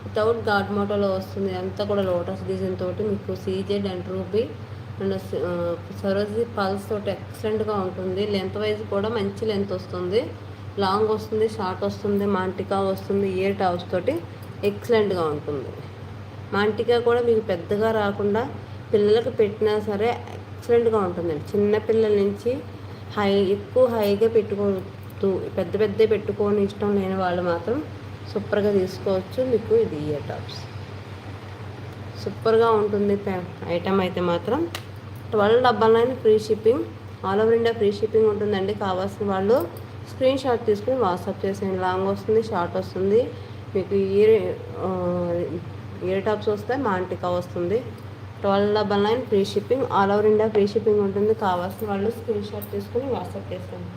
Without God మోటోలో వస్తుంది. అంతా కూడా లోటస్ డిజైన్ తోటి మీకు CZ and ruby and Saroji pulse తోటి ఎక్సలెంట్గా ఉంటుంది. లెంత్ వైజ్ కూడా మంచి లెంత్ వస్తుంది, లాంగ్ వస్తుంది, షార్ట్ వస్తుంది, మాంటికా వస్తుంది. ఇయర్ టాప్స్ తోటి ఎక్సలెంట్గా ఉంటుంది. మాంటికా కూడా మీకు పెద్దగా రాకుండా పిల్లలకు పెట్టినా సరే ఎక్సలెంట్గా ఉంటుందండి. చిన్న పిల్లల నుంచి ఎక్కువ హైగా పెట్టుకోవద్దు, పెద్ద పెద్ద పెట్టుకొని ఇష్టం లేని వాళ్ళు మాత్రం సూపర్గా తీసుకోవచ్చు. మీకు ఇది ఇయర్ టాప్స్ సూపర్గా ఉంటుంది. ఐటమ్ అయితే మాత్రం 1299 free shipping, all over India free shipping ఉంటుందండి. కావాల్సిన వాళ్ళు స్క్రీన్ షాట్ తీసుకుని వాట్సాప్ చేసేయండి. లాంగ్ వస్తుంది, షార్ట్ వస్తుంది, మీకు ఇయర్ టాప్స్ వస్తాయి, మాంటికా వస్తుంది. 1299 free shipping, all over India free shipping ఉంటుంది. కావాల్సిన వాళ్ళు స్క్రీన్ షాట్ తీసుకుని వాట్సాప్ చేసేయండి.